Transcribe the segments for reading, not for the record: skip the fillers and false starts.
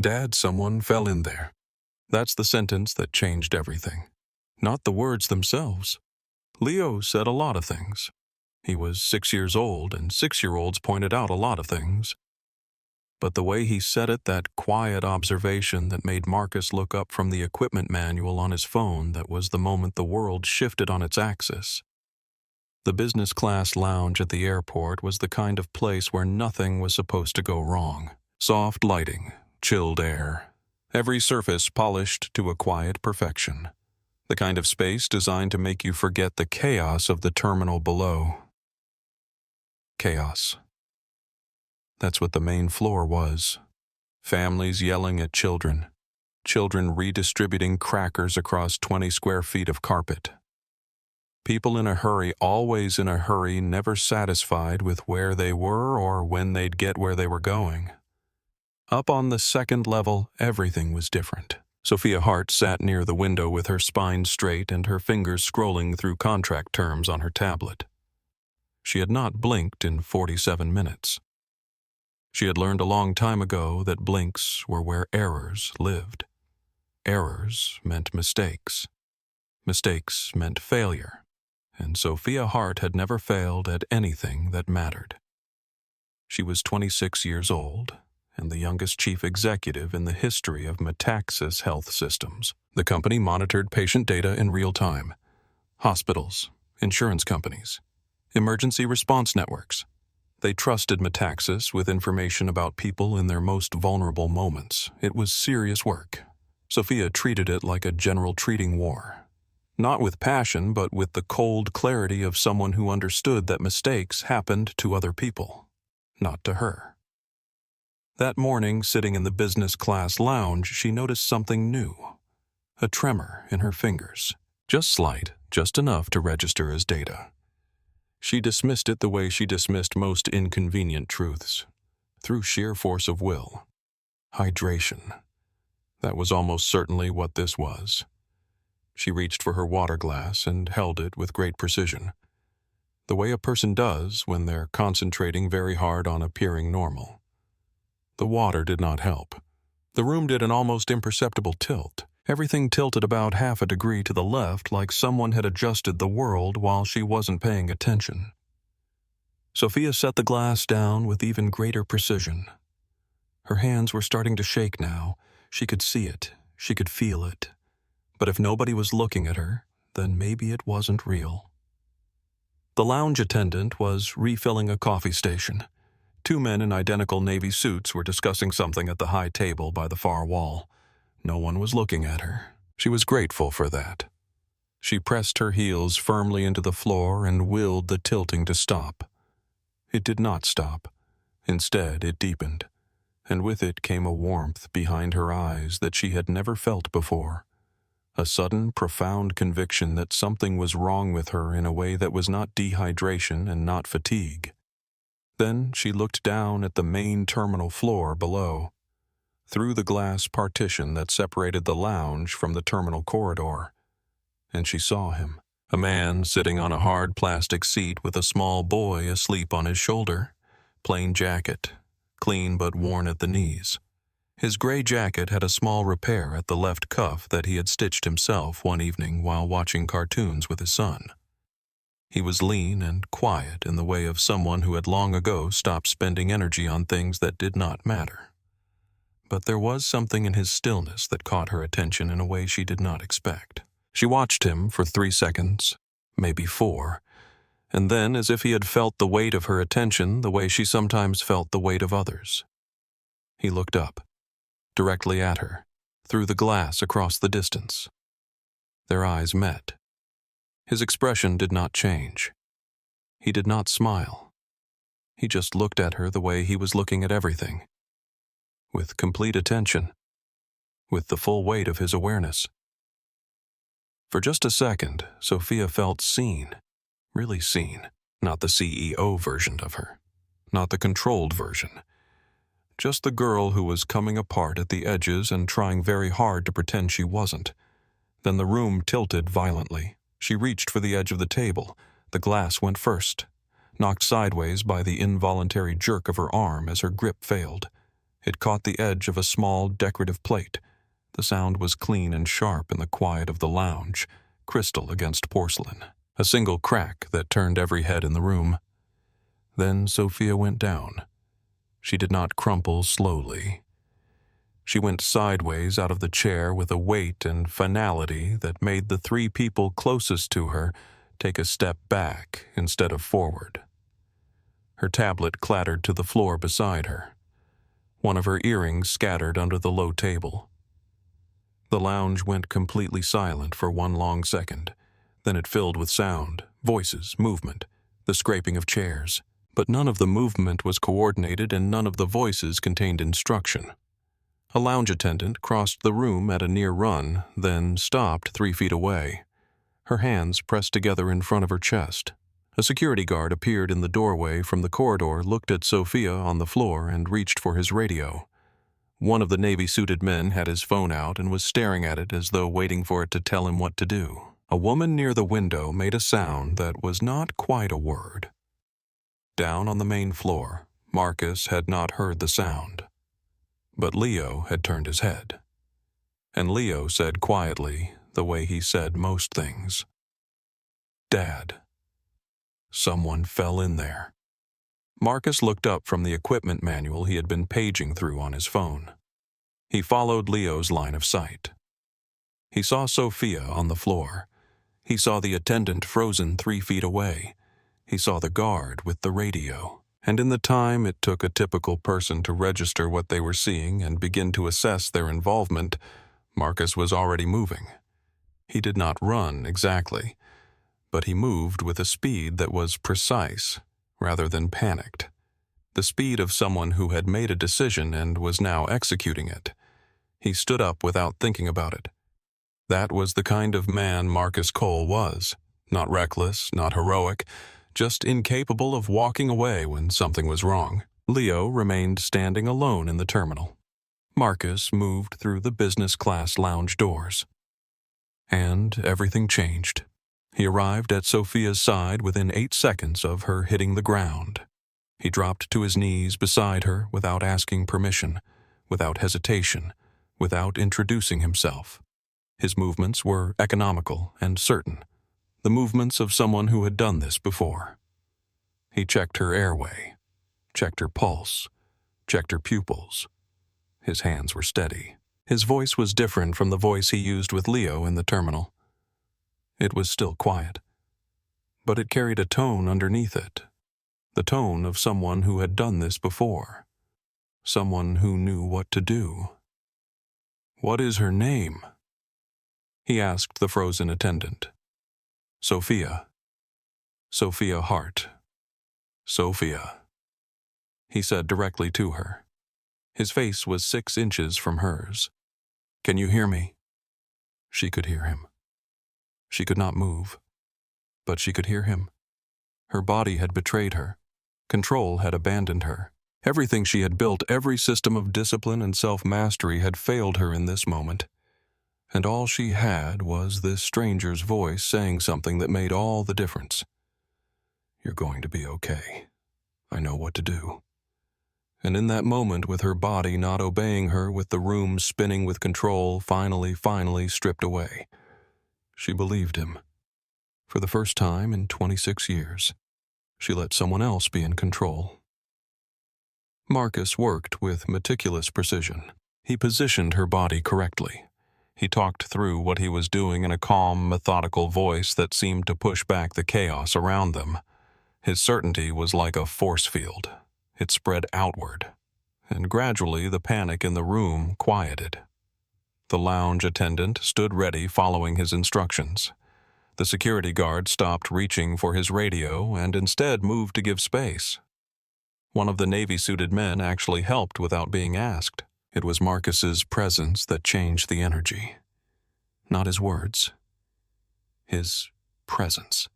"Dad, someone fell in there." That's the sentence that changed everything. Not the words themselves. Leo said a lot of things. He was 6 years old, and 6-year-olds pointed out a lot of things. But the way he said it, that quiet observation that made Marcus look up from the equipment manual on his phone, that was the moment the world shifted on its axis. The business class lounge at the airport was the kind of place where nothing was supposed to go wrong. Soft lighting, chilled air, every surface polished to a quiet perfection. The kind of space designed to make you forget the chaos of the terminal below. Chaos. That's what the main floor was. Families yelling at children. Children redistributing crackers across 20 square feet of carpet. People in a hurry, always in a hurry, never satisfied with where they were or when they'd get where they were going. Up on the second level, everything was different. Sophia Hart sat near the window with her spine straight and her fingers scrolling through contract terms on her tablet. She had not blinked in 47 minutes. She had learned a long time ago that blinks were where errors lived. Errors meant mistakes. Mistakes meant failure. And Sophia Hart had never failed at anything that mattered. She was 26 years old, and the youngest chief executive in the history of Metaxas Health Systems. The company monitored patient data in real time. Hospitals, insurance companies, emergency response networks. They trusted Metaxas with information about people in their most vulnerable moments. It was serious work. Sophia treated it like a general treating war. Not with passion, but with the cold clarity of someone who understood that mistakes happened to other people, not to her. That morning, sitting in the business class lounge, she noticed something new. A tremor in her fingers. Just slight, just enough to register as data. She dismissed it the way she dismissed most inconvenient truths, through sheer force of will. Hydration. That was almost certainly what this was. She reached for her water glass and held it with great precision, the way a person does when they're concentrating very hard on appearing normal. The water did not help. The room did an almost imperceptible tilt. Everything tilted about half a degree to the left, like someone had adjusted the world while she wasn't paying attention. Sophia set the glass down with even greater precision. Her hands were starting to shake now. She could see it. She could feel it. But if nobody was looking at her, then maybe it wasn't real. The lounge attendant was refilling a coffee station. 2 men in identical navy suits were discussing something at the high table by the far wall. No one was looking at her. She was grateful for that. She pressed her heels firmly into the floor and willed the tilting to stop. It did not stop. Instead, it deepened, and with it came a warmth behind her eyes that she had never felt before. A sudden, profound conviction that something was wrong with her in a way that was not dehydration and not fatigue. Then she looked down at the main terminal floor below, through the glass partition that separated the lounge from the terminal corridor, and she saw him, a man sitting on a hard plastic seat with a small boy asleep on his shoulder, plain jacket, clean but worn at the knees. His gray jacket had a small repair at the left cuff that he had stitched himself one evening while watching cartoons with his son. He was lean and quiet in the way of someone who had long ago stopped spending energy on things that did not matter. But there was something in his stillness that caught her attention in a way she did not expect. She watched him for 3 seconds, maybe 4, and then, as if he had felt the weight of her attention the way she sometimes felt the weight of others, he looked up, directly at her, through the glass across the distance. Their eyes met. His expression did not change. He did not smile. He just looked at her the way he was looking at everything, with complete attention, with the full weight of his awareness. For just a second, Sophia felt seen, really seen, not the CEO version of her, not the controlled version, just the girl who was coming apart at the edges and trying very hard to pretend she wasn't. Then the room tilted violently. She reached for the edge of the table. The glass went first, knocked sideways by the involuntary jerk of her arm as her grip failed. It caught the edge of a small decorative plate. The sound was clean and sharp in the quiet of the lounge, crystal against porcelain. A single crack that turned every head in the room. Then Sophia went down. She did not crumple slowly. She went sideways out of the chair with a weight and finality that made the three people closest to her take a step back instead of forward. Her tablet clattered to the floor beside her. One of her earrings scattered under the low table. The lounge went completely silent for one long second. Then it filled with sound, voices, movement, the scraping of chairs. But none of the movement was coordinated and none of the voices contained instruction. A lounge attendant crossed the room at a near run, then stopped 3 feet away. Her hands pressed together in front of her chest. A security guard appeared in the doorway from the corridor, looked at Sophia on the floor, and reached for his radio. One of the navy-suited men had his phone out and was staring at it as though waiting for it to tell him what to do. A woman near the window made a sound that was not quite a word. Down on the main floor, Marcus had not heard the sound. But Leo had turned his head. And Leo said quietly, the way he said most things, "Dad." Someone fell in there. Marcus looked up from the equipment manual he had been paging through on his phone. He followed Leo's line of sight. He saw Sophia on the floor. He saw the attendant frozen 3 feet away. He saw the guard with the radio. And in the time it took a typical person to register what they were seeing and begin to assess their involvement, Marcus was already moving. He did not run exactly, but he moved with a speed that was precise, rather than panicked. The speed of someone who had made a decision and was now executing it. He stood up without thinking about it. That was the kind of man Marcus Cole was. Not reckless, not heroic, just incapable of walking away when something was wrong. Leo remained standing alone in the terminal. Marcus moved through the business class lounge doors. And everything changed. He arrived at Sophia's side within 8 seconds of her hitting the ground. He dropped to his knees beside her without asking permission, without hesitation, without introducing himself. His movements were economical and certain, the movements of someone who had done this before. He checked her airway, checked her pulse, checked her pupils. His hands were steady. His voice was different from the voice he used with Leo in the terminal. It was still quiet, but it carried a tone underneath it, the tone of someone who had done this before, someone who knew what to do. "What is her name?" he asked the frozen attendant. "Sophia. Sophia Hart. Sophia," he said directly to her. His face was 6 inches from hers. "Can you hear me?" She could hear him. She could not move, but she could hear him. Her body had betrayed her. Control had abandoned her. Everything she had built, every system of discipline and self-mastery had failed her in this moment. And all she had was this stranger's voice saying something that made all the difference. "You're going to be okay. I know what to do." And in that moment, with her body not obeying her, with the room spinning with control finally stripped away, she believed him. For the first time in 26 years, she let someone else be in control. Marcus worked with meticulous precision. He positioned her body correctly. He talked through what he was doing in a calm, methodical voice that seemed to push back the chaos around them. His certainty was like a force field. It spread outward, and gradually the panic in the room quieted. The lounge attendant stood ready following his instructions. The security guard stopped reaching for his radio and instead moved to give space. One of the navy-suited men actually helped without being asked. It was Marcus's presence that changed the energy. Not his words. His presence.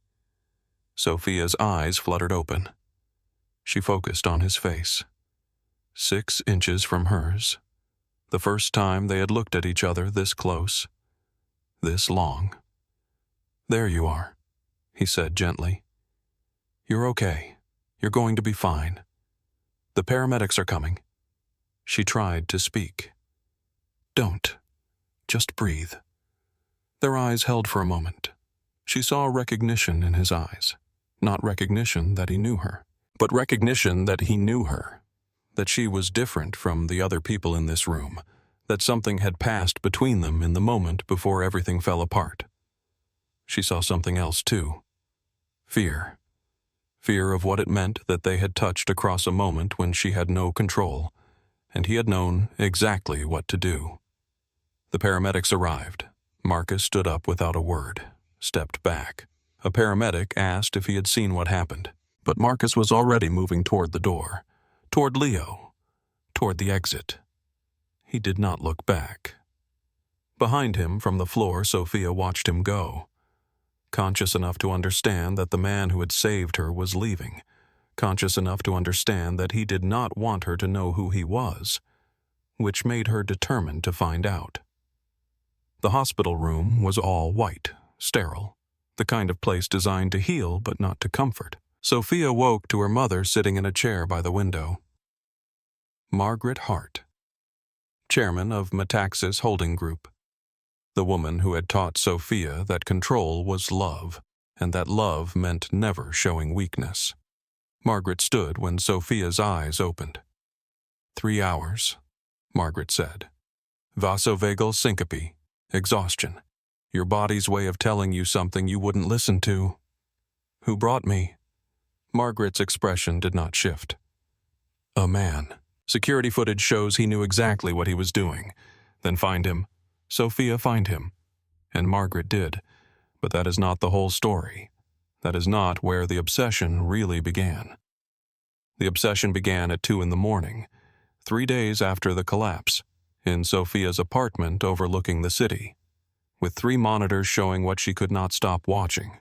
Sophia's eyes fluttered open. She focused on his face. 6 inches from hers. The first time they had looked at each other this close. This long. "There you are," he said gently. "You're okay. You're going to be fine. The paramedics are coming. She tried to speak. "Don't. Just breathe." Their eyes held for a moment. She saw recognition in his eyes. Not recognition that he knew her, but recognition that he knew her. That she was different from the other people in this room. That something had passed between them in the moment before everything fell apart. She saw something else too. Fear. Fear of what it meant that they had touched across a moment when she had no control, and he had known exactly what to do. The paramedics arrived. Marcus stood up without a word, stepped back. A paramedic asked if he had seen what happened, but Marcus was already moving toward the door, toward Leo, toward the exit. He did not look back. Behind him, from the floor, Sophia watched him go. Conscious enough to understand that the man who had saved her was leaving. Conscious enough to understand that he did not want her to know who he was, which made her determined to find out. The hospital room was all white, sterile, the kind of place designed to heal but not to comfort. Sophia woke to her mother sitting in a chair by the window. Margaret Hart, chairman of Metaxas Holding Group, the woman who had taught Sophia that control was love, and that love meant never showing weakness. Margaret stood when Sophia's eyes opened. 3 hours, Margaret said. Vasovagal syncope, exhaustion, your body's way of telling you something you wouldn't listen to. Who brought me? Margaret's expression did not shift. A man. Security footage shows he knew exactly what he was doing. Then find him. Sophia, find him. And Margaret did. But that is not the whole story. That is not where the obsession really began. The obsession began at 2 a.m, 3 days after the collapse, in Sophia's apartment overlooking the city, with 3 monitors showing what she could not stop watching.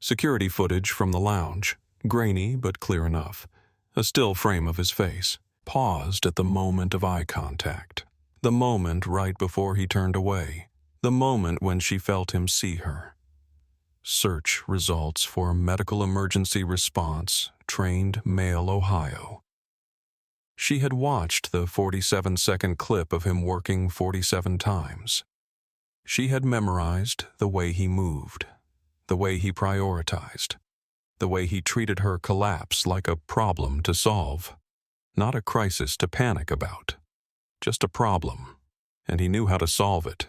Security footage from the lounge, grainy but clear enough, a still frame of his face, paused at the moment of eye contact, the moment right before he turned away, the moment when she felt him see her. Search results for medical emergency response, trained male Ohio. She had watched the 47-second clip of him working 47 times. She had memorized the way he moved, the way he prioritized, the way he treated her collapse like a problem to solve, not a crisis to panic about, just a problem, and he knew how to solve it.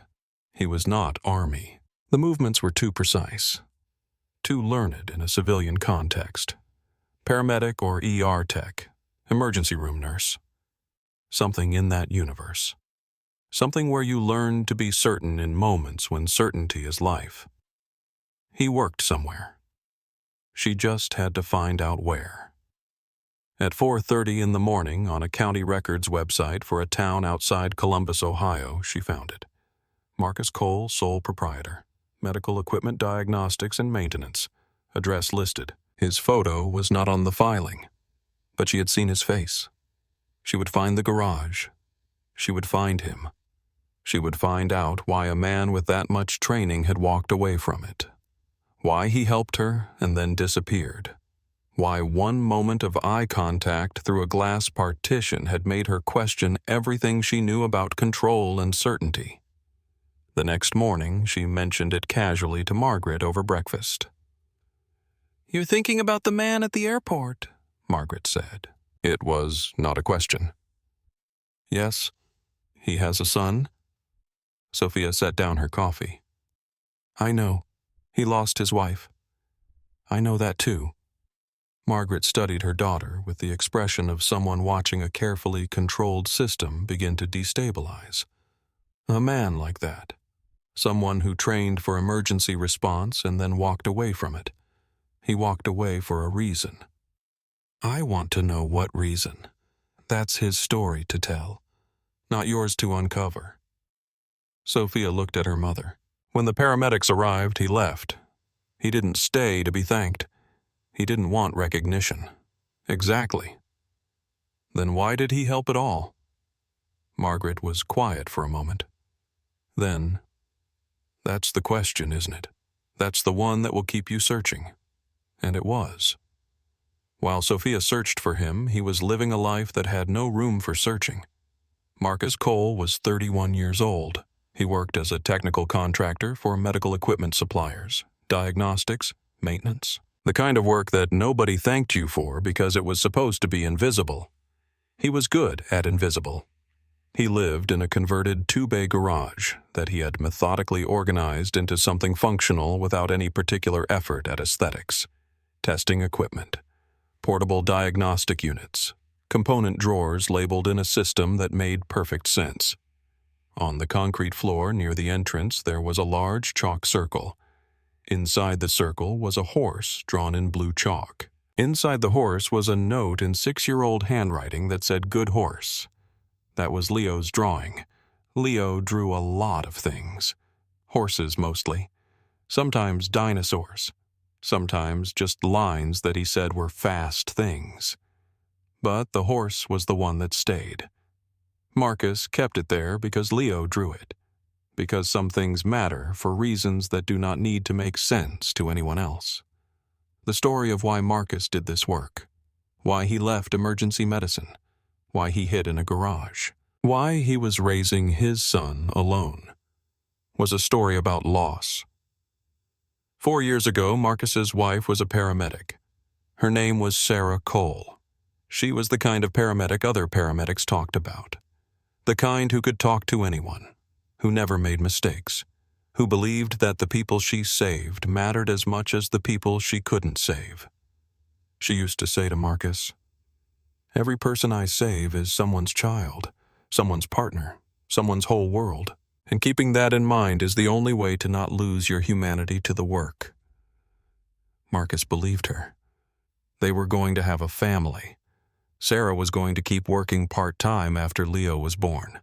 He was not Army. The movements were too precise, too learned in a civilian context. Paramedic or ER tech, emergency room nurse. Something in that universe. Something where you learn to be certain in moments when certainty is life. He worked somewhere. She just had to find out where. At 4:30 a.m. on a county records website for a town outside Columbus, Ohio, she found it. Marcus Cole, sole proprietor. Medical equipment diagnostics and maintenance. Address listed. His photo was not on the filing, but she had seen his face. She would find the garage. She would find him. She would find out why a man with that much training had walked away from it. Why he helped her and then disappeared. Why one moment of eye contact through a glass partition had made her question everything she knew about control and certainty. The next morning, she mentioned it casually to Margaret over breakfast. "You're thinking about the man at the airport," Margaret said. It was not a question. "Yes, he has a son." Sophia set down her coffee. "I know. He lost his wife. I know that too." Margaret studied her daughter with the expression of someone watching a carefully controlled system begin to destabilize. A man like that. Someone who trained for emergency response and then walked away from it. He walked away for a reason. I want to know what reason. That's his story to tell, not yours to uncover. Sophia looked at her mother. When the paramedics arrived, he left. He didn't stay to be thanked. He didn't want recognition. Exactly. Then why did he help at all? Margaret was quiet for a moment. Then, "That's the question, isn't it? That's the one that will keep you searching." And it was. While Sophia searched for him, he was living a life that had no room for searching. Marcus Cole was 31 years old. He worked as a technical contractor for medical equipment suppliers, diagnostics, maintenance, the kind of work that nobody thanked you for because it was supposed to be invisible. He was good at invisible. He lived in a converted two-bay garage that he had methodically organized into something functional without any particular effort at aesthetics. Testing equipment, portable diagnostic units, component drawers labeled in a system that made perfect sense. On the concrete floor near the entrance there was a large chalk circle. Inside the circle was a horse drawn in blue chalk. Inside the horse was a note in 6-year-old handwriting that said, "Good horse." That was Leo's drawing. Leo drew a lot of things. Horses mostly. Sometimes dinosaurs. Sometimes just lines that he said were fast things. But the horse was the one that stayed. Marcus kept it there because Leo drew it. Because some things matter for reasons that do not need to make sense to anyone else. The story of why Marcus did this work. Why he left emergency medicine. Why he hid in a garage. Why he was raising his son alone. Was a story about loss. 4 years ago, Marcus's wife was a paramedic. Her name was Sarah Cole. She was the kind of paramedic other paramedics talked about. The kind who could talk to anyone. Who never made mistakes. Who believed that the people she saved mattered as much as the people she couldn't save. She used to say to Marcus, "Every person I save is someone's child, someone's partner, someone's whole world, and keeping that in mind is the only way to not lose your humanity to the work." Marcus believed her. They were going to have a family. Sarah was going to keep working part-time after Leo was born.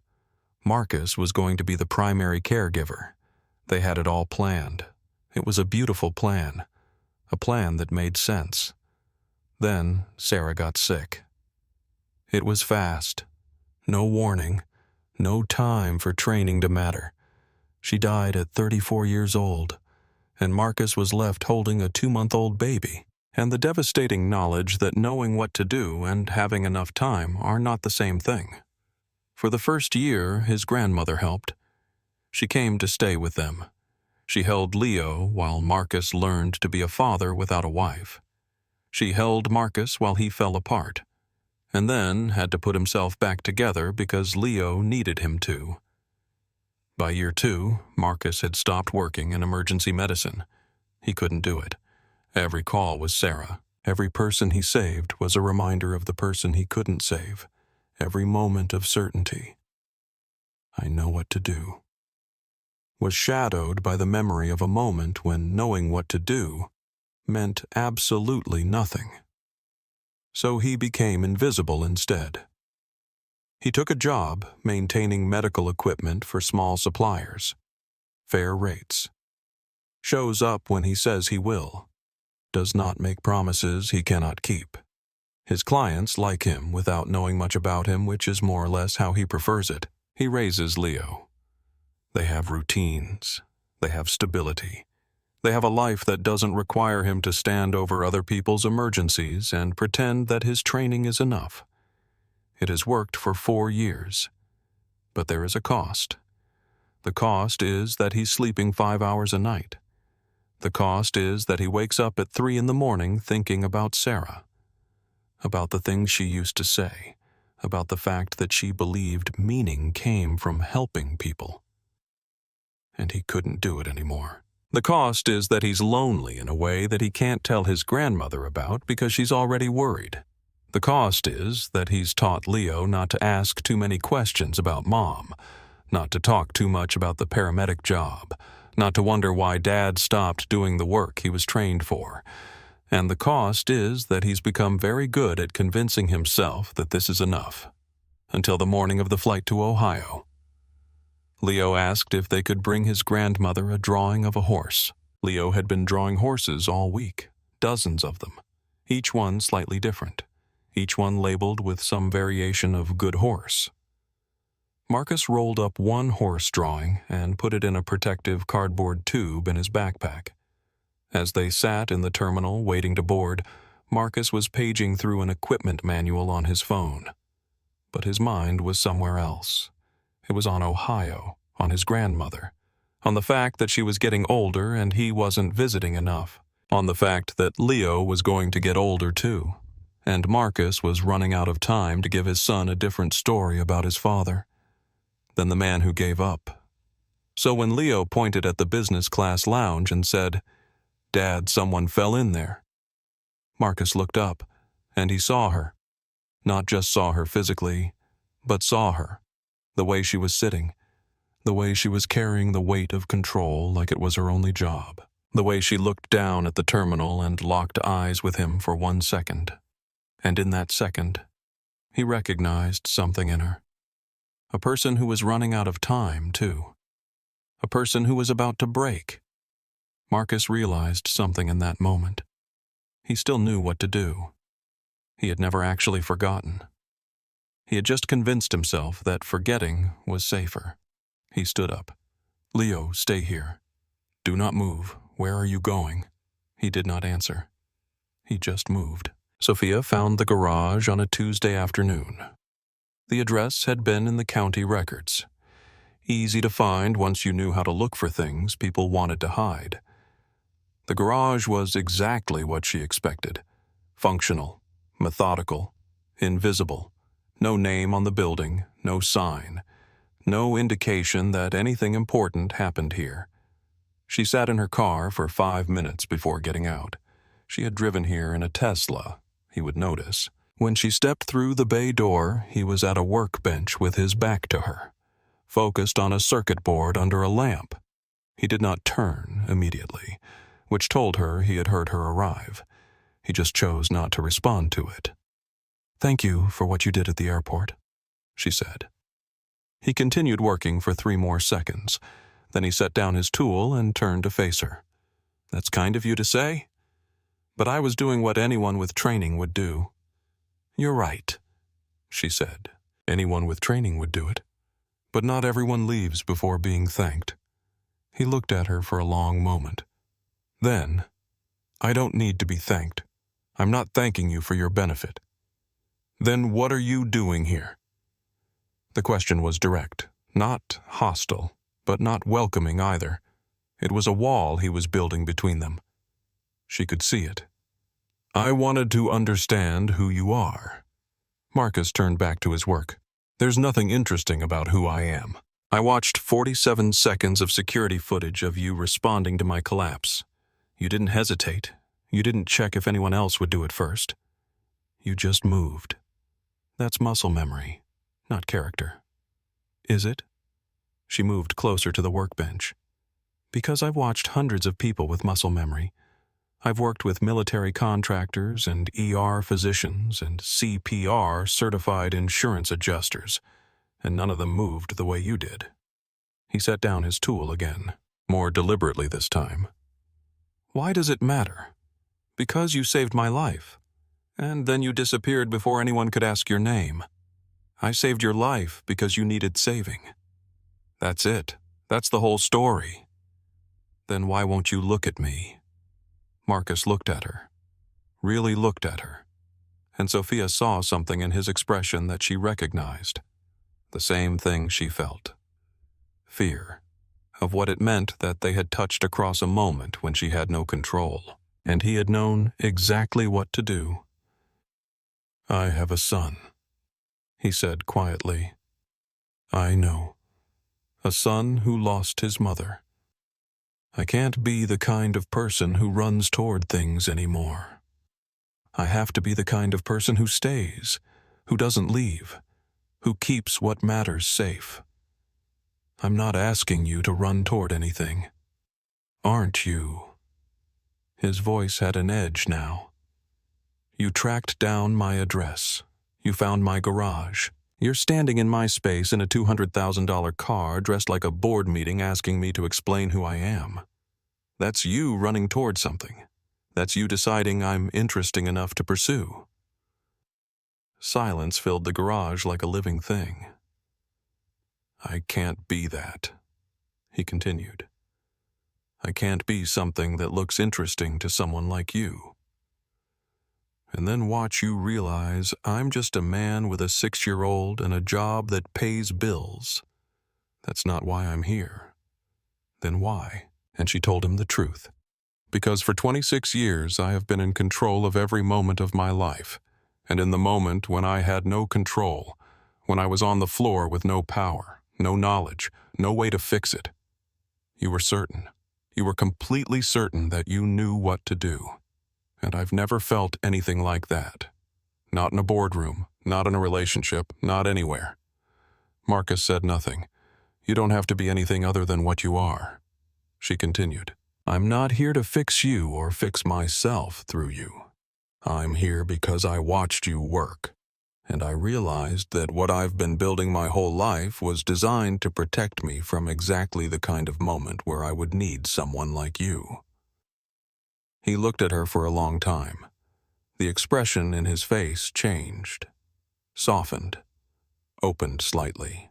Marcus was going to be the primary caregiver. They had it all planned. It was a beautiful plan. A plan that made sense. Then Sarah got sick. It was fast. No warning. No time for training to matter. She died at 34 years old, and Marcus was left holding a 2-month-old baby, and the devastating knowledge that knowing what to do and having enough time are not the same thing. For the first year, his grandmother helped. She came to stay with them. She held Leo while Marcus learned to be a father without a wife. She held Marcus while he fell apart, and then had to put himself back together because Leo needed him to. By year 2, Marcus had stopped working in emergency medicine. He couldn't do it. Every call was Sarah. Every person he saved was a reminder of the person he couldn't save. Every moment of certainty. "I know what to do." Was shadowed by the memory of a moment when knowing what to do meant absolutely nothing. So he became invisible instead. He took a job maintaining medical equipment for small suppliers. Fair rates. Shows up when he says he will. Does not make promises he cannot keep. His clients like him without knowing much about him, which is more or less how he prefers it. He raises Leo. They have routines. They have stability. They have a life that doesn't require him to stand over other people's emergencies and pretend that his training is enough. It has worked for 4 years. But there is a cost. The cost is that he's sleeping 5 hours a night. The cost is that he wakes up at 3 in the morning thinking about Sarah. About the things she used to say. About the fact that she believed meaning came from helping people. And he couldn't do it anymore. The cost is that he's lonely in a way that he can't tell his grandmother about because she's already worried. The cost is that he's taught Leo not to ask too many questions about Mom, not to talk too much about the paramedic job, not to wonder why Dad stopped doing the work he was trained for. And the cost is that he's become very good at convincing himself that this is enough. Until the morning of the flight to Ohio. Leo asked if they could bring his grandmother a drawing of a horse. Leo had been drawing horses all week, dozens of them, each one slightly different, each one labeled with some variation of good horse. Marcus rolled up one horse drawing and put it in a protective cardboard tube in his backpack. As they sat in the terminal waiting to board, Marcus was paging through an equipment manual on his phone. But his mind was somewhere else. It was on Ohio, on his grandmother, on the fact that she was getting older and he wasn't visiting enough, on the fact that Leo was going to get older too, and Marcus was running out of time to give his son a different story about his father than the man who gave up. So when Leo pointed at the business class lounge and said, "Dad, someone fell in there," Marcus looked up, and he saw her. Not just saw her physically, but saw her, the way she was sitting, the way she was carrying the weight of control like it was her only job, the way she looked down at the terminal and locked eyes with him for 1 second. And in that second, he recognized something in her. A person who was running out of time, too. A person who was about to break. Marcus realized something in that moment. He still knew what to do. He had never actually forgotten. He had just convinced himself that forgetting was safer. He stood up. "Leo, stay here. Do not move. Where are you going?" He did not answer. He just moved. Sophia found the garage on a Tuesday afternoon. The address had been in the county records. Easy to find once you knew how to look for things people wanted to hide. The garage was exactly what she expected. Functional, methodical, invisible. No name on the building, no sign. No indication that anything important happened here. She sat in her car for 5 minutes before getting out. She had driven here in a Tesla, he would notice. When she stepped through the bay door, he was at a workbench with his back to her, focused on a circuit board under a lamp. He did not turn immediately, which told her he had heard her arrive. He just chose not to respond to it. "Thank you for what you did at the airport," she said. He continued working for 3 more seconds. Then he set down his tool and turned to face her. "That's kind of you to say, but I was doing what anyone with training would do." "You're right," she said. "Anyone with training would do it. But not everyone leaves before being thanked." He looked at her for a long moment. Then, "I don't need to be thanked. I'm not thanking you for your benefit." "Then what are you doing here?" The question was direct, not hostile, but not welcoming either. It was a wall he was building between them. She could see it. "I wanted to understand who you are." Marcus turned back to his work. "There's nothing interesting about who I am. I watched 47 seconds of security footage of you responding to my collapse. You didn't hesitate. You didn't check if anyone else would do it first. You just moved. That's muscle memory, not character." "Is it?" She moved closer to the workbench. "Because I've watched hundreds of people with muscle memory. I've worked with military contractors and ER physicians and CPR certified insurance adjusters, and none of them moved the way you did." He set down his tool again, more deliberately this time. "Why does it matter?" "Because you saved my life. And then you disappeared before anyone could ask your name. I saved your life because you needed saving. That's it. That's the whole story." "Then why won't you look at me?" Marcus looked at her. Really looked at her. And Sophia saw something in his expression that she recognized. The same thing she felt. Fear. Of what it meant that they had touched across a moment when she had no control, and he had known exactly what to do. "I have a son," he said quietly. "I know. A son who lost his mother. I can't be the kind of person who runs toward things anymore. I have to be the kind of person who stays, who doesn't leave, who keeps what matters safe. I'm not asking you to run toward anything. Aren't you?" His voice had an edge now. "You tracked down my address. You found my garage. You're standing in my space in a $200,000 car dressed like a board meeting asking me to explain who I am. That's you running toward something. That's you deciding I'm interesting enough to pursue." Silence filled the garage like a living thing. "I can't be that," he continued. "I can't be something that looks interesting to someone like you." and then watch you realize I'm just a man with a 6-year-old and a job that pays bills. That's not why I'm here." "Then why?" And she told him the truth. "Because for 26 years I have been in control of every moment of my life, and in the moment when I had no control, when I was on the floor with no power, no knowledge, no way to fix it, you were certain. You were completely certain that you knew what to do. And I've never felt anything like that. Not in a boardroom, not in a relationship, not anywhere." Marcus said nothing. "You don't have to be anything other than what you are." She continued, "I'm not here to fix you or fix myself through you. I'm here because I watched you work, and I realized that what I've been building my whole life was designed to protect me from exactly the kind of moment where I would need someone like you." He looked at her for a long time. The expression in his face changed, softened, opened slightly.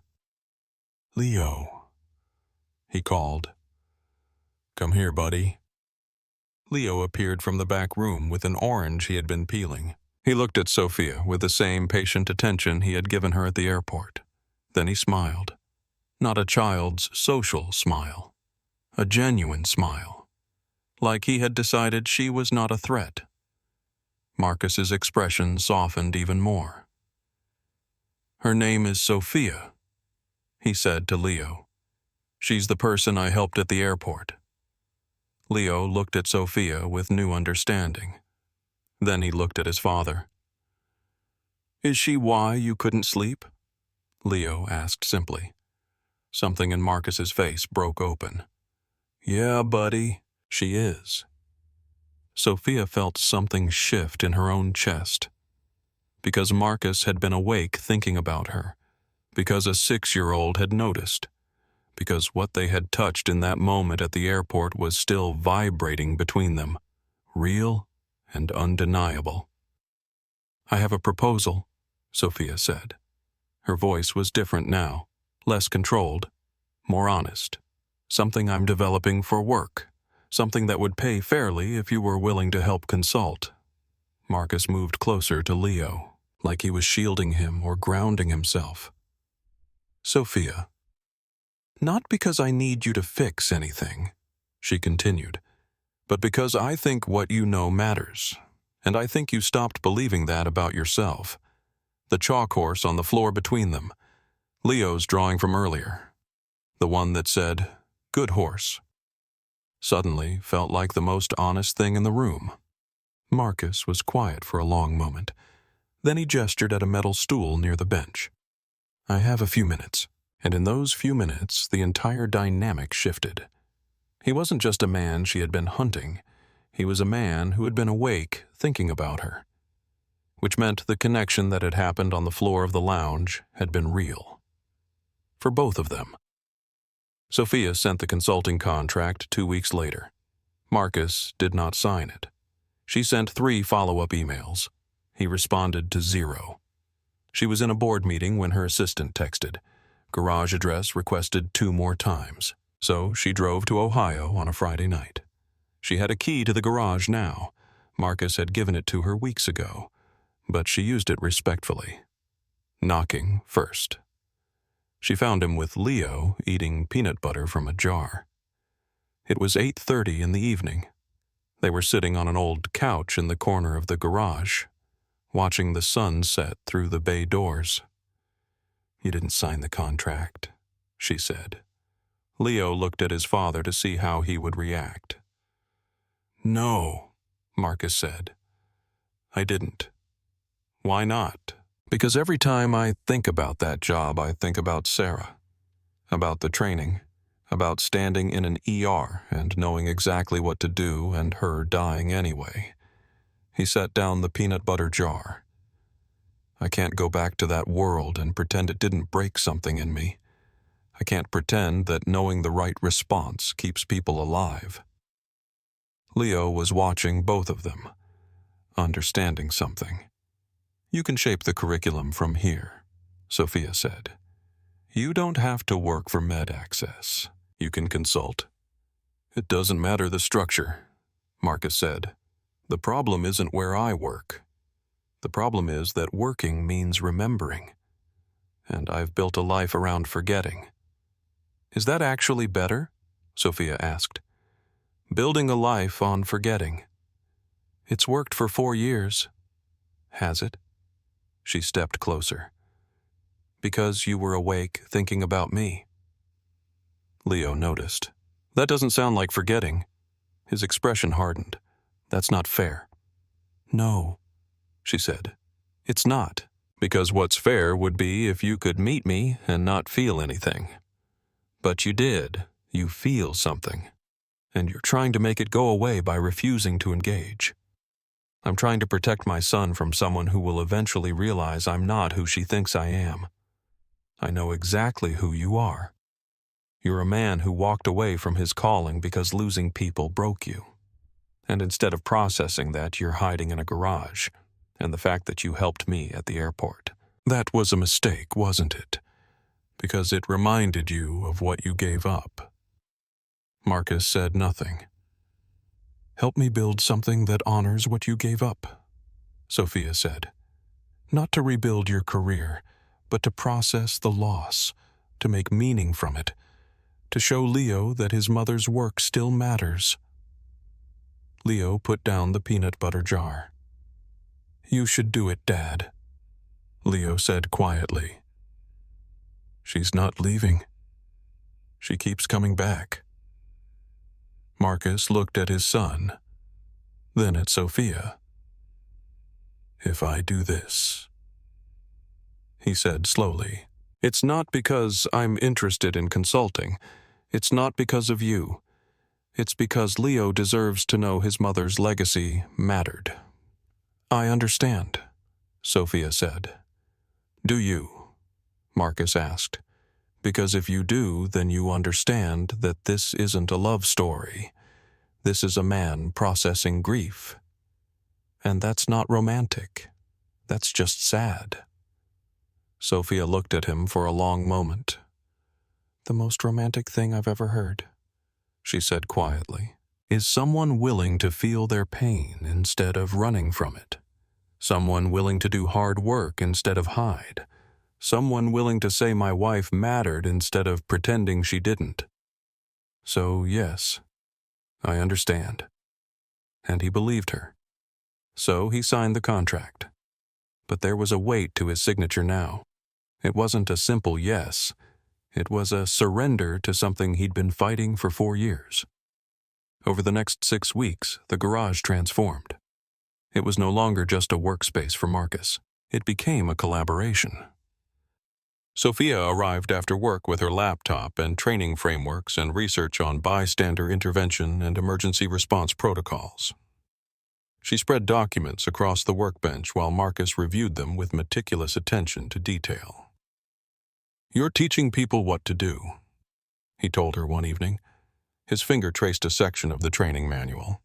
"Leo," he called. "Come here, buddy." Leo appeared from the back room with an orange he had been peeling. He looked at Sophia with the same patient attention he had given her at the airport. Then he smiled. Not a child's social smile. A genuine smile. Like he had decided she was not a threat. Marcus's expression softened even more. "Her name is Sophia," he said to Leo. "She's the person I helped at the airport." Leo looked at Sophia with new understanding. Then he looked at his father. "Is she why you couldn't sleep?" Leo asked simply. Something in Marcus's face broke open. "Yeah, buddy, she is." Sophia felt something shift in her own chest. Because Marcus had been awake thinking about her. Because a 6-year-old had noticed. Because what they had touched in that moment at the airport was still vibrating between them, real and undeniable. "I have a proposal," Sophia said. Her voice was different now, less controlled, more honest. "Something I'm developing for work. Something that would pay fairly if you were willing to help consult." Marcus moved closer to Leo, like he was shielding him or grounding himself. "Sophia, not because I need you to fix anything," she continued, "but because I think what you know matters, and I think you stopped believing that about yourself." The chalk horse on the floor between them, Leo's drawing from earlier, the one that said, "Good horse," suddenly felt like the most honest thing in the room. Marcus was quiet for a long moment. Then he gestured at a metal stool near the bench. "I have a few minutes." And in those few minutes, the entire dynamic shifted. He wasn't just a man she had been hunting. He was a man who had been awake thinking about her. Which meant the connection that had happened on the floor of the lounge had been real. For both of them. Sophia sent the consulting contract 2 weeks later. Marcus did not sign it. She sent 3 follow-up emails. He responded to 0. She was in a board meeting when her assistant texted. Garage address requested 2 more times. So she drove to Ohio on a Friday night. She had a key to the garage now. Marcus had given it to her weeks ago, but she used it respectfully. Knocking first. She found him with Leo eating peanut butter from a jar. It was 8:30 in the evening. They were sitting on an old couch in the corner of the garage, watching the sun set through the bay doors. "You didn't sign the contract," she said. Leo looked at his father to see how he would react. "No," Marcus said. "I didn't." "Why not?" "Because every time I think about that job, I think about Sarah. About the training. About standing in an ER and knowing exactly what to do and her dying anyway." He set down the peanut butter jar. "I can't go back to that world and pretend it didn't break something in me. I can't pretend that knowing the right response keeps people alive." Leo was watching both of them, understanding something. "You can shape the curriculum from here," Sophia said. "You don't have to work for MedAccess. You can consult." "It doesn't matter the structure," Marcus said. "The problem isn't where I work. The problem is that working means remembering, and I've built a life around forgetting. Is that actually better? Sophia asked. Building a life on forgetting. It's worked for 4 years. Has it? She stepped closer. Because you were awake thinking about me. Leo noticed. That doesn't sound like forgetting. His expression hardened. That's not fair. No, she said. It's not. Because what's fair would be if you could meet me and not feel anything. But you did. You feel something. And you're trying to make it go away by refusing to engage. I'm trying to protect my son from someone who will eventually realize I'm not who she thinks I am. I know exactly who you are. You're a man who walked away from his calling because losing people broke you. And instead of processing that, you're hiding in a garage, and the fact that you helped me at the airport. That was a mistake, wasn't it? Because it reminded you of what you gave up. Marcus said nothing. Help me build something that honors what you gave up, Sophia said. Not to rebuild your career, but to process the loss, to make meaning from it, to show Leo that his mother's work still matters. Leo put down the peanut butter jar. You should do it, Dad, Leo said quietly. She's not leaving. She keeps coming back. Marcus looked at his son, then at Sophia. If I do this, he said slowly, it's not because I'm interested in consulting. It's not because of you. It's because Leo deserves to know his mother's legacy mattered. I understand, Sophia said. Do you? Marcus asked. Because if you do, then you understand that this isn't a love story. This is a man processing grief. And that's not romantic. That's just sad. Sophia looked at him for a long moment. The most romantic thing I've ever heard, she said quietly, is someone willing to feel their pain instead of running from it. Someone willing to do hard work instead of hide. Someone willing to say my wife mattered instead of pretending she didn't. So, yes, I understand. And he believed her. So he signed the contract. But there was a weight to his signature now. It wasn't a simple yes. It was a surrender to something he'd been fighting for 4 years. Over the next 6 weeks, the garage transformed. It was no longer just a workspace for Marcus. It became a collaboration. Sophia arrived after work with her laptop and training frameworks and research on bystander intervention and emergency response protocols. She spread documents across the workbench while Marcus reviewed them with meticulous attention to detail. You're teaching people what to do, he told her one evening. His finger traced a section of the training manual.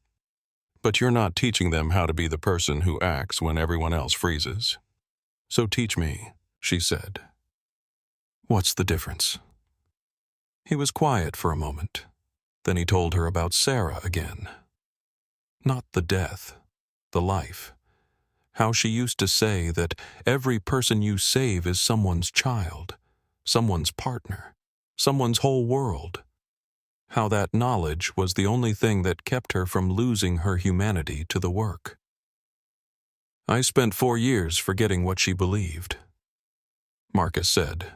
But you're not teaching them how to be the person who acts when everyone else freezes. So teach me, she said. What's the difference? He was quiet for a moment. Then he told her about Sarah again. Not the death, the life. How she used to say that every person you save is someone's child, someone's partner, someone's whole world. How that knowledge was the only thing that kept her from losing her humanity to the work. I spent 4 years forgetting what she believed, Marcus said.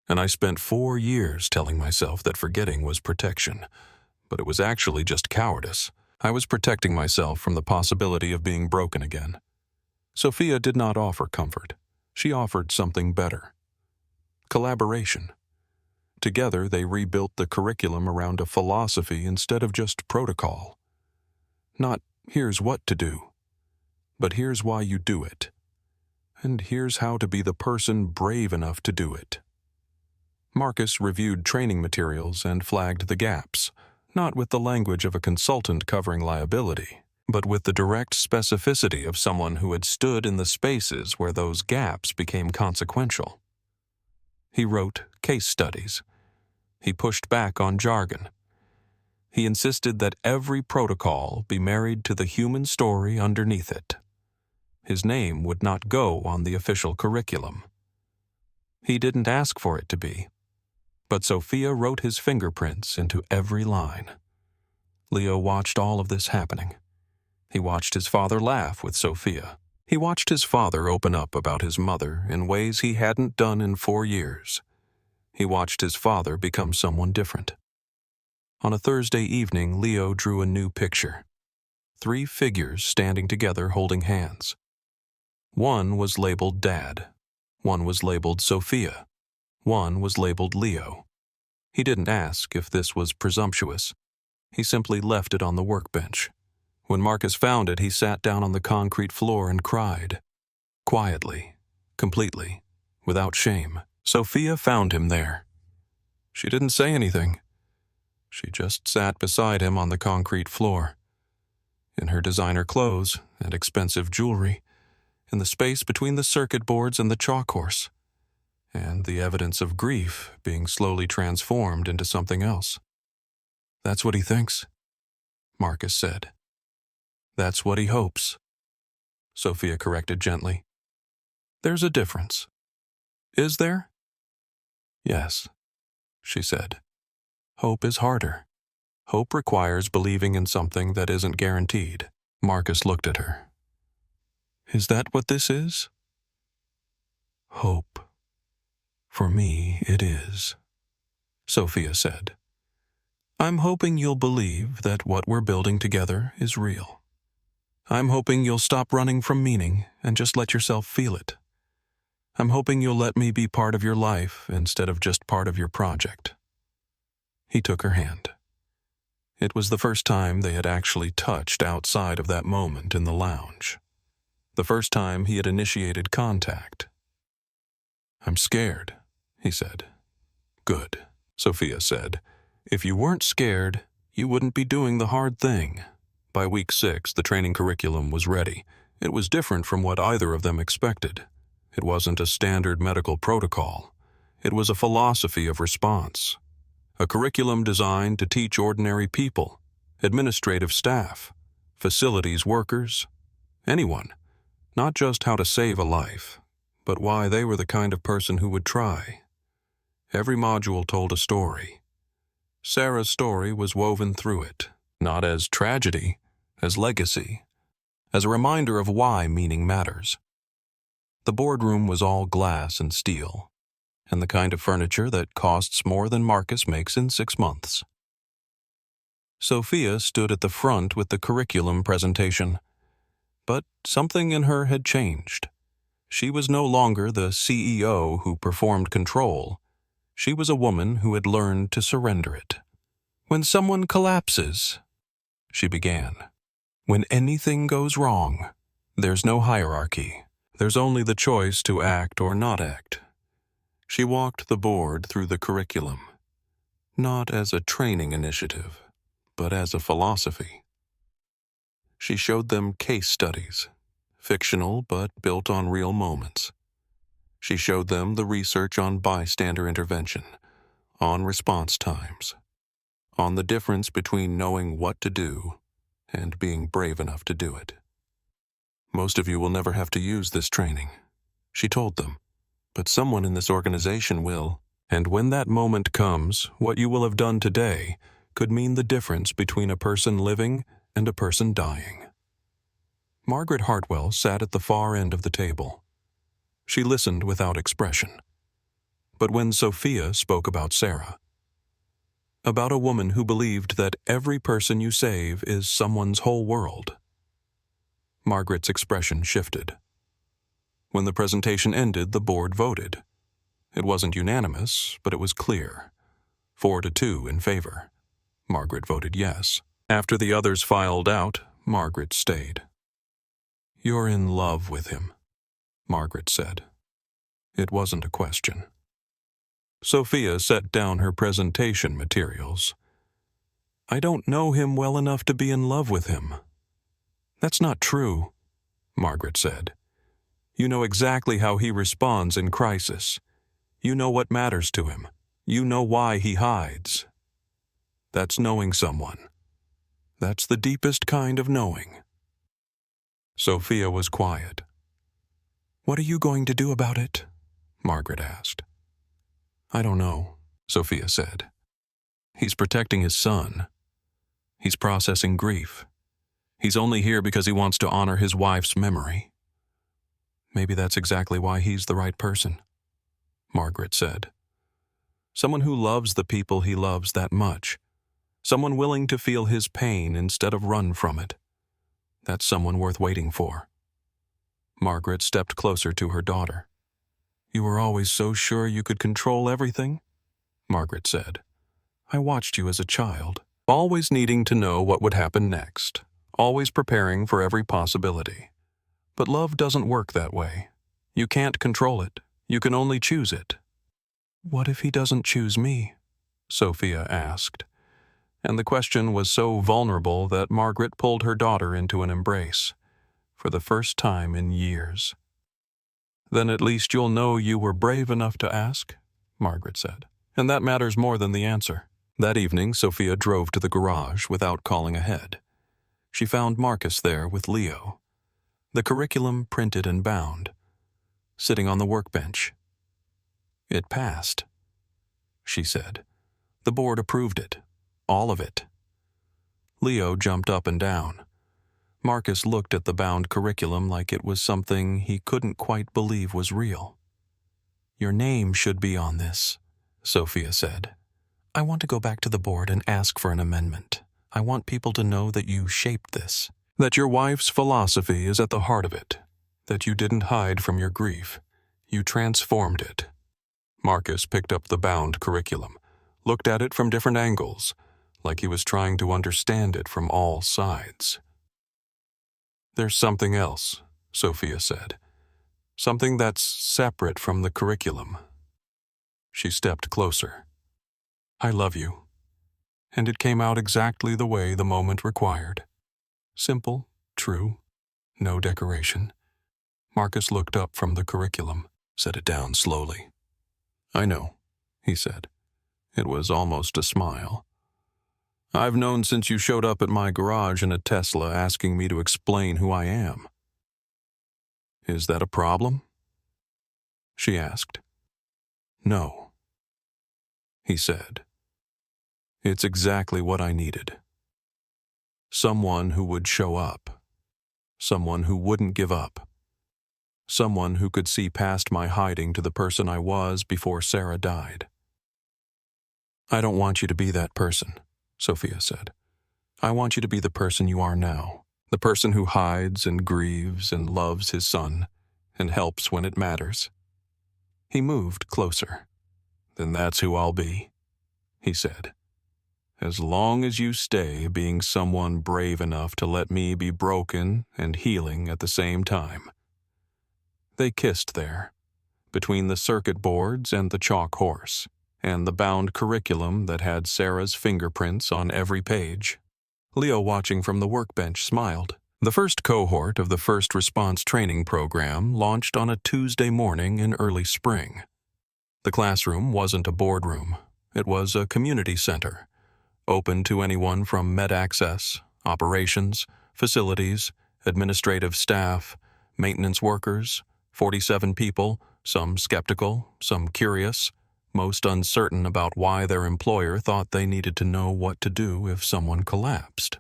And I spent 4 years telling myself that forgetting was protection, but it was actually just cowardice. I was protecting myself from the possibility of being broken again. Sophia did not offer comfort. She offered something better. Collaboration. Together, they rebuilt the curriculum around a philosophy instead of just protocol. Not, here's what to do, but here's why you do it. And here's how to be the person brave enough to do it. Marcus reviewed training materials and flagged the gaps, not with the language of a consultant covering liability, but with the direct specificity of someone who had stood in the spaces where those gaps became consequential. He wrote case studies. He pushed back on jargon. He insisted that every protocol be married to the human story underneath it. His name would not go on the official curriculum. He didn't ask for it to be, but Sophia wrote his fingerprints into every line. Leo watched all of this happening. He watched his father laugh with Sophia. He watched his father open up about his mother in ways he hadn't done in 4 years. He watched his father become someone different. On a Thursday evening, Leo drew a new picture. 3 figures standing together holding hands. One was labeled Dad. One was labeled Sophia. One was labeled Leo. He didn't ask if this was presumptuous. He simply left it on the workbench. When Marcus found it, he sat down on the concrete floor and cried. Quietly, completely, without shame. Sophia found him there. She didn't say anything. She just sat beside him on the concrete floor. In her designer clothes and expensive jewelry, in the space between the circuit boards and the chalk horse, and the evidence of grief being slowly transformed into something else. That's what he thinks, Marcus said. That's what he hopes, Sophia corrected gently. There's a difference. Is there? Yes, she said. Hope is harder. Hope requires believing in something that isn't guaranteed. Marcus looked at her. Is that what this is? Hope. For me, it is, Sophia said. I'm hoping you'll believe that what we're building together is real. I'm hoping you'll stop running from meaning and just let yourself feel it. I'm hoping you'll let me be part of your life instead of just part of your project. He took her hand. It was the first time they had actually touched outside of that moment in the lounge. The first time he had initiated contact. I'm scared, he said. Good, Sophia said. If you weren't scared, you wouldn't be doing the hard thing. By week 6, the training curriculum was ready. It was different from what either of them expected. It wasn't a standard medical protocol. It was a philosophy of response. A curriculum designed to teach ordinary people, administrative staff, facilities workers, anyone, not just how to save a life, but why they were the kind of person who would try. Every module told a story. Sarah's story was woven through it, not as tragedy, as legacy, as a reminder of why meaning matters. The boardroom was all glass and steel, and the kind of furniture that costs more than Marcus makes in 6 months. Sophia stood at the front with the curriculum presentation, but something in her had changed. She was no longer the CEO who performed control. She was a woman who had learned to surrender it. When someone collapses, she began, when anything goes wrong, there's no hierarchy. There's only the choice to act or not act. She walked the board through the curriculum, not as a training initiative, but as a philosophy. She showed them case studies, fictional but built on real moments. She showed them the research on bystander intervention, on response times, on the difference between knowing what to do and being brave enough to do it. Most of you will never have to use this training, she told them, but someone in this organization will, and when that moment comes, what you will have done today could mean the difference between a person living and a person dying. Margaret Hartwell sat at the far end of the table. She listened without expression. But when Sophia spoke about Sarah, about a woman who believed that every person you save is someone's whole world, Margaret's expression shifted. When the presentation ended, the board voted. It wasn't unanimous, but it was clear. 4-2 in favor. Margaret voted yes. After the others filed out, Margaret stayed. You're in love with him, Margaret said. It wasn't a question. Sophia set down her presentation materials. I don't know him well enough to be in love with him. That's not true, Margaret said. You know exactly how he responds in crisis. You know what matters to him. You know why he hides. That's knowing someone. That's the deepest kind of knowing. Sophia was quiet. "What are you going to do about it?" Margaret asked. "I don't know," Sophia said. "He's protecting his son. He's processing grief. He's only here because he wants to honor his wife's memory. Maybe that's exactly why he's the right person," Margaret said. "Someone who loves the people he loves that much. Someone willing to feel his pain instead of run from it. That's someone worth waiting for." Margaret stepped closer to her daughter. "You were always so sure you could control everything?" Margaret said. "I watched you as a child, always needing to know what would happen next, always preparing for every possibility. But love doesn't work that way. You can't control it. You can only choose it." "What if he doesn't choose me?" Sophia asked. And the question was so vulnerable that Margaret pulled her daughter into an embrace, for the first time in years. "Then at least you'll know you were brave enough to ask," Margaret said. "And that matters more than the answer." That evening, Sophia drove to the garage without calling ahead. She found Marcus there with Leo, the curriculum printed and bound, sitting on the workbench. "It passed," she said. "The board approved it. All of it." Leo jumped up and down. Marcus looked at the bound curriculum like it was something he couldn't quite believe was real. "Your name should be on this," Sophia said. "I want to go back to the board and ask for an amendment. I want people to know that you shaped this, that your wife's philosophy is at the heart of it, that you didn't hide from your grief. You transformed it." Marcus picked up the bound curriculum, looked at it from different angles, like he was trying to understand it from all sides. "There's something else," Sophia said. "Something that's separate from the curriculum." She stepped closer. "I love you." And it came out exactly the way the moment required. Simple, true, no decoration. Marcus looked up from the curriculum, set it down slowly. "I know," he said. It was almost a smile. "I've known since you showed up at my garage in a Tesla asking me to explain who I am." "Is that a problem?" she asked. "No," he said. "It's exactly what I needed. Someone who would show up. Someone who wouldn't give up. Someone who could see past my hiding to the person I was before Sarah died." "I don't want you to be that person," Sophia said. "I want you to be the person you are now, the person who hides and grieves and loves his son and helps when it matters." He moved closer. "Then that's who I'll be," he said. "As long as you stay being someone brave enough to let me be broken and healing at the same time." They kissed there, between the circuit boards and the chalk horse, and the bound curriculum that had Sarah's fingerprints on every page. Leo, watching from the workbench, smiled. The first cohort of the First Response Training Program launched on a Tuesday morning in early spring. The classroom wasn't a boardroom. It was a community center, open to anyone from med-access, operations, facilities, administrative staff, maintenance workers, 47 people, some skeptical, some curious, most uncertain about why their employer thought they needed to know what to do if someone collapsed.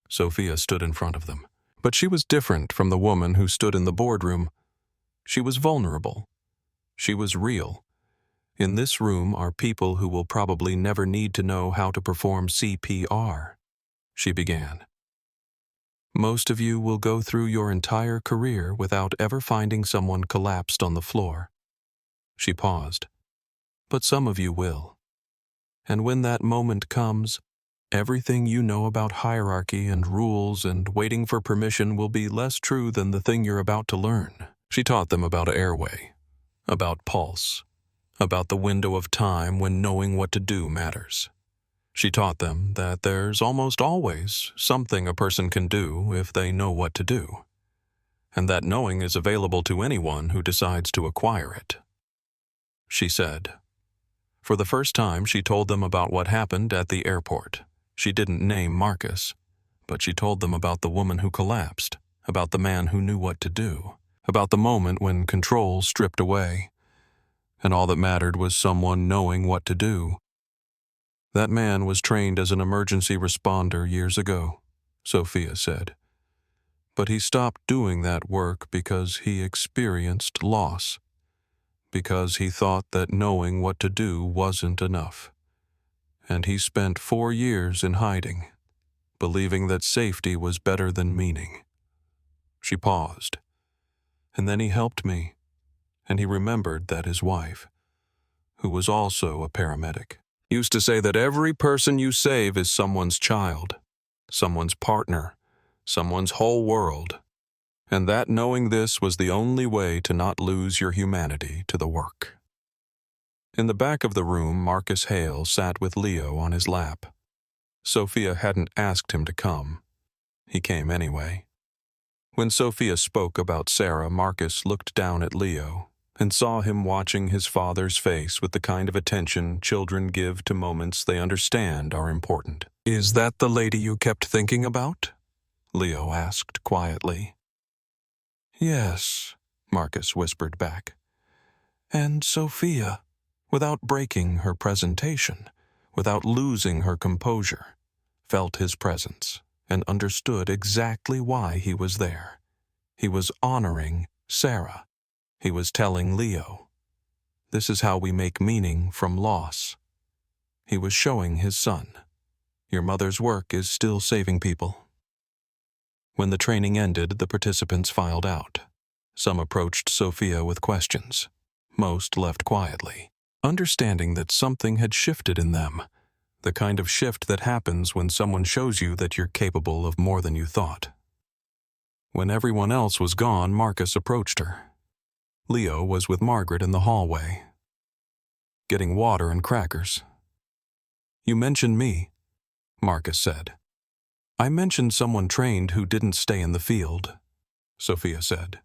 Sophia stood in front of them, but she was different from the woman who stood in the boardroom. She was vulnerable. She was real. In this room are people who will probably never need to know how to perform CPR, she began. Most of you will go through your entire career without ever finding someone collapsed on the floor. She paused. But some of you will. And when that moment comes, everything you know about hierarchy and rules and waiting for permission will be less true than the thing you're about to learn. She taught them about airway, about pulse, about the window of time when knowing what to do matters. She taught them that there's almost always something a person can do if they know what to do, and that knowing is available to anyone who decides to acquire it. She said. For the first time, she told them about what happened at the airport. She didn't name Marcus, but she told them about the woman who collapsed, about the man who knew what to do, about the moment when control stripped away, and all that mattered was someone knowing what to do. That man was trained as an emergency responder years ago, Sophia said. But he stopped doing that work because he experienced loss, because he thought that knowing what to do wasn't enough. And he spent 4 years in hiding, believing that safety was better than meaning. She paused, and then he helped me, and he remembered that his wife, who was also a paramedic, used to say that every person you save is someone's child, someone's partner, someone's whole world, and that knowing this was the only way to not lose your humanity to the work. In the back of the room, Marcus Hale sat with Leo on his lap. Sophia hadn't asked him to come. He came anyway. When Sophia spoke about Sarah, Marcus looked down at Leo and saw him watching his father's face with the kind of attention children give to moments they understand are important. "Is that the lady you kept thinking about?" Leo asked quietly. "Yes," Marcus whispered back. And Sophia, without breaking her presentation, without losing her composure, felt his presence and understood exactly why he was there. He was honoring Sarah. He was telling Leo, "This is how we make meaning from loss." He was showing his son, "Your mother's work is still saving people." When the training ended, the participants filed out. Some approached Sophia with questions. Most left quietly, understanding that something had shifted in them, the kind of shift that happens when someone shows you that you're capable of more than you thought. When everyone else was gone, Marcus approached her. Leo was with Margaret in the hallway, getting water and crackers. "You mentioned me," Marcus said. "I mentioned someone trained who didn't stay in the field," Sophia said.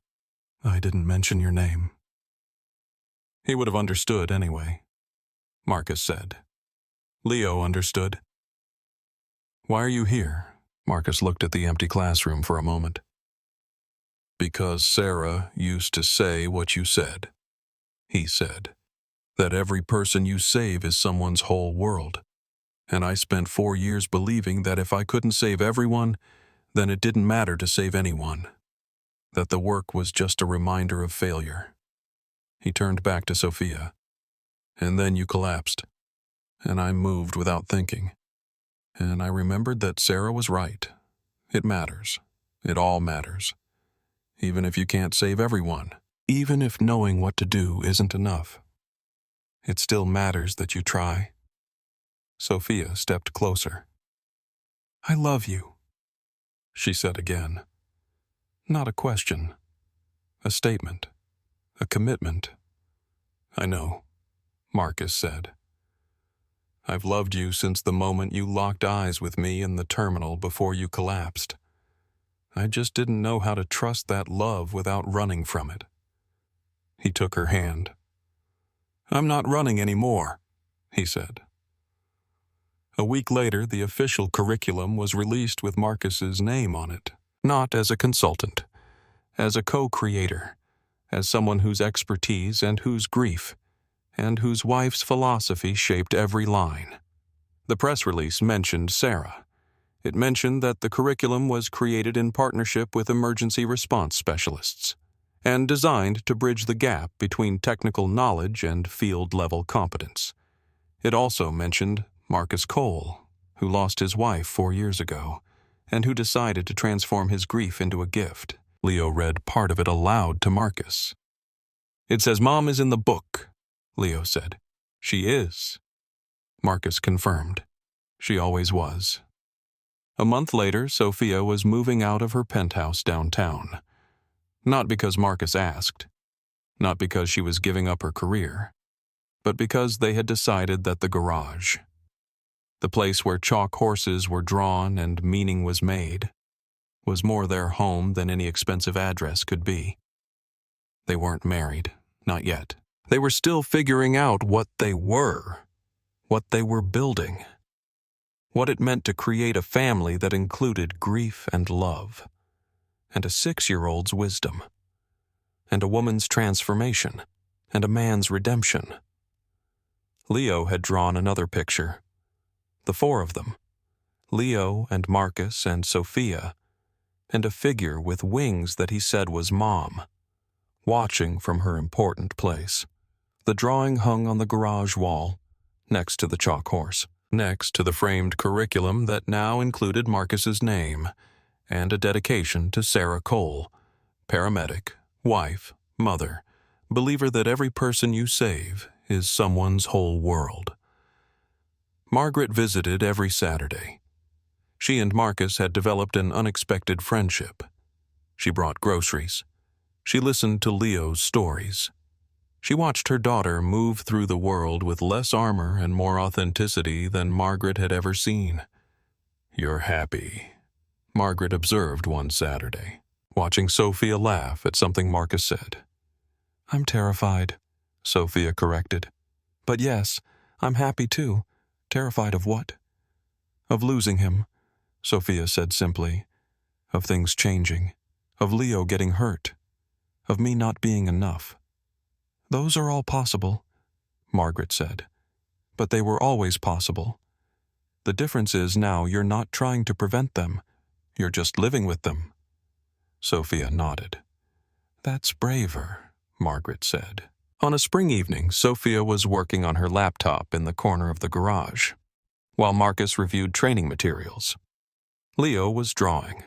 "I didn't mention your name." "He would have understood anyway," Marcus said. Leo understood. "Why are you here?" Marcus looked at the empty classroom for a moment. "Because Sarah used to say what you said," he said. "That every person you save is someone's whole world. And I spent 4 years believing that if I couldn't save everyone, then it didn't matter to save anyone. That the work was just a reminder of failure." He turned back to Sophia. "And then you collapsed. And I moved without thinking. And I remembered that Sarah was right. It matters. It all matters. Even if you can't save everyone. Even if knowing what to do isn't enough. It still matters that you try." Sophia stepped closer. "I love you," she said again. Not a question. A statement. A commitment. "I know," Marcus said. "I've loved you since the moment you locked eyes with me in the terminal before you collapsed. I just didn't know how to trust that love without running from it." He took her hand. "I'm not running anymore," he said. A week later, the official curriculum was released with Marcus's name on it, not as a consultant, as a co-creator, as someone whose expertise and whose grief, and whose wife's philosophy shaped every line. The press release mentioned Sarah. It mentioned that the curriculum was created in partnership with emergency response specialists and designed to bridge the gap between technical knowledge and field-level competence. It also mentioned Marcus Cole, who lost his wife 4 years ago, and who decided to transform his grief into a gift. Leo read part of it aloud to Marcus. "It says Mom is in the book," Leo said. "She is." Marcus confirmed. She always was. A month later, Sophia was moving out of her penthouse downtown. Not because Marcus asked, not because she was giving up her career, but because they had decided that the garage, the place where chalk horses were drawn and meaning was made, was more their home than any expensive address could be. They weren't married, not yet. They were still figuring out what they were building, what it meant to create a family that included grief and love, and a 6-year-old's wisdom. and a woman's transformation, and a man's redemption. Leo had drawn another picture. The four of them, Leo and Marcus and Sophia, and a figure with wings that he said was Mom, watching from her important place. The drawing hung on the garage wall, next to the chalk horse, next to the framed curriculum that now included Marcus's name, and a dedication to Sarah Cole, paramedic, wife, mother, believer that every person you save is someone's whole world. Margaret visited every Saturday. She and Marcus had developed an unexpected friendship. She brought groceries. She listened to Leo's stories. She watched her daughter move through the world with less armor and more authenticity than Margaret had ever seen. "You're happy," Margaret observed one Saturday, watching Sophia laugh at something Marcus said. "I'm terrified," Sophia corrected. "But yes, I'm happy too. Terrified of what?" "Of losing him," Sophia said simply. "Of things changing. Of Leo getting hurt. Of me not being enough." "Those are all possible," Margaret said. "But they were always possible. The difference is now you're not trying to prevent them. You're just living with them." Sophia nodded. "That's braver," Margaret said. On a spring evening, Sophia was working on her laptop in the corner of the garage, while Marcus reviewed training materials. Leo was drawing.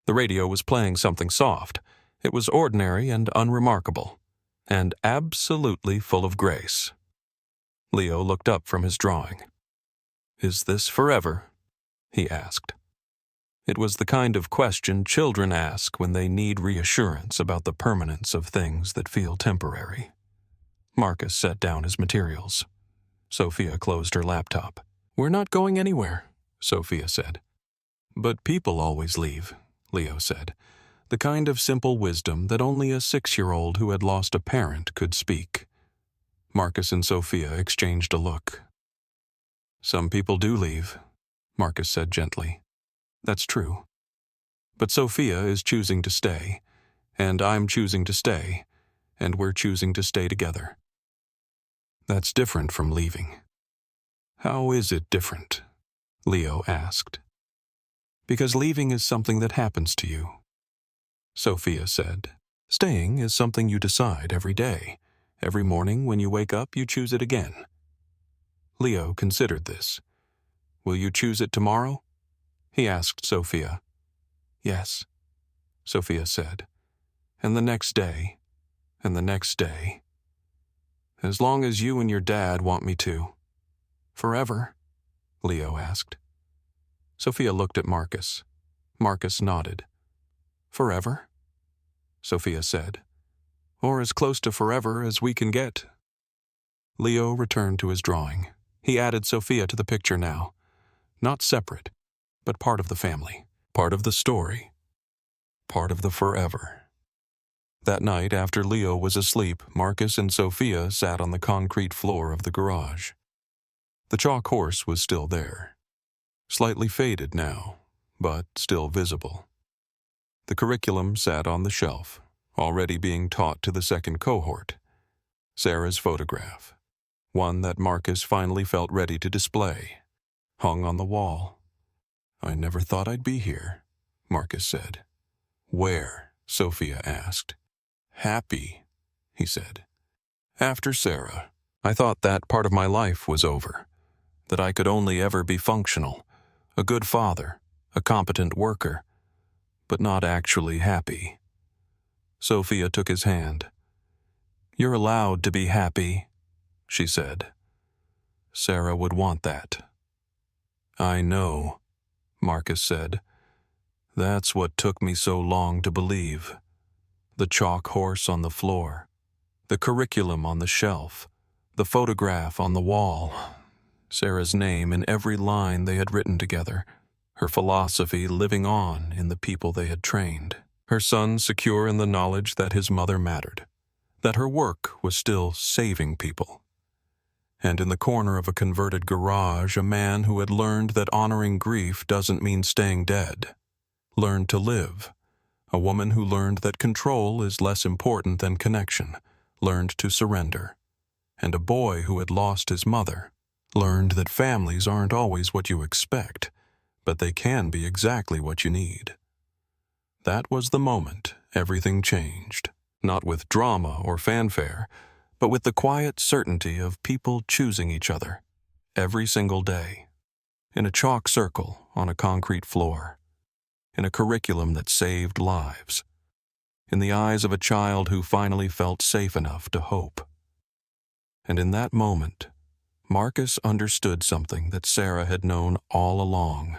The radio was playing something soft. It was ordinary and unremarkable, and absolutely full of grace. Leo looked up from his drawing. "Is this forever?" he asked. It was the kind of question children ask when they need reassurance about the permanence of things that feel temporary. Marcus set down his materials. Sophia closed her laptop. "We're not going anywhere," Sophia said. "But people always leave," Leo said. The kind of simple wisdom that only a 6-year-old who had lost a parent could speak. Marcus and Sophia exchanged a look. "Some people do leave," Marcus said gently. "That's true. But Sophia is choosing to stay, and I'm choosing to stay, and we're choosing to stay together. That's different from leaving." "How is it different?" Leo asked. "Because leaving is something that happens to you," Sophia said. "Staying is something you decide every day. Every morning when you wake up, you choose it again." Leo considered this. "Will you choose it tomorrow?" he asked Sophia. "Yes," Sophia said. "And the next day, and the next day. As long as you and your dad want me to." "Forever?" Leo asked. Sophia looked at Marcus. Marcus nodded. "Forever?" Sophia said. "Or as close to forever as we can get." Leo returned to his drawing. He added Sophia to the picture now. Not separate, but part of the family, part of the story, part of the forever. That night, after Leo was asleep, Marcus and Sophia sat on the concrete floor of the garage. The chalk horse was still there, slightly faded now, but still visible. The curriculum sat on the shelf, already being taught to the second cohort. Sarah's photograph, one that Marcus finally felt ready to display, hung on the wall. "I never thought I'd be here," Marcus said. "Where?" Sophia asked. "Happy," he said. "After Sarah, I thought that part of my life was over, that I could only ever be functional, a good father, a competent worker, but not actually happy." Sophia took his hand. "You're allowed to be happy," she said. "Sarah would want that." "I know," Marcus said. "That's what took me so long to believe. The chalk horse on the floor, the curriculum on the shelf, the photograph on the wall, Sarah's name in every line they had written together, her philosophy living on in the people they had trained, her son secure in the knowledge that his mother mattered, that her work was still saving people. And in the corner of a converted garage, a man who had learned that honoring grief doesn't mean staying dead, learned to live, A woman who learned that control is less important than connection, learned to surrender. And a boy who had lost his mother learned that families aren't always what you expect, but they can be exactly what you need. That was the moment everything changed, not with drama or fanfare, but with the quiet certainty of people choosing each other, every single day, in a chalk circle on a concrete floor, in a curriculum that saved lives, in the eyes of a child who finally felt safe enough to hope. And in that moment, Marcus understood something that Sarah had known all along.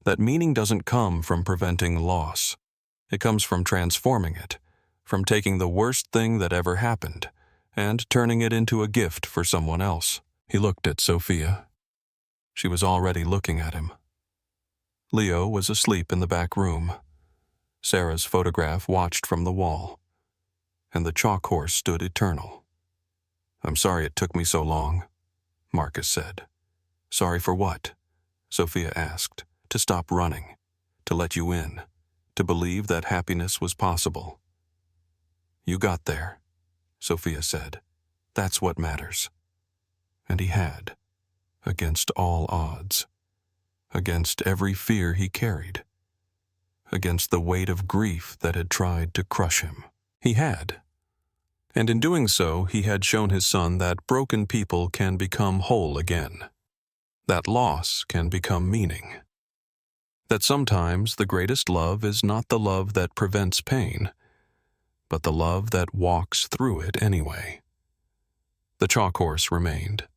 That meaning doesn't come from preventing loss. It comes from transforming it, from taking the worst thing that ever happened and turning it into a gift for someone else. He looked at Sophia. She was already looking at him. Leo was asleep in the back room. Sarah's photograph watched from the wall, and the chalk horse stood eternal. "I'm sorry it took me so long," Marcus said. "Sorry for what?" Sophia asked. "To stop running, to let you in, to believe that happiness was possible." "You got there," Sophia said. "That's what matters." And he had, against all odds, against every fear he carried, against the weight of grief that had tried to crush him. He had. And in doing so, he had shown his son that broken people can become whole again, that loss can become meaning, that sometimes the greatest love is not the love that prevents pain, but the love that walks through it anyway. The chalk horse remained,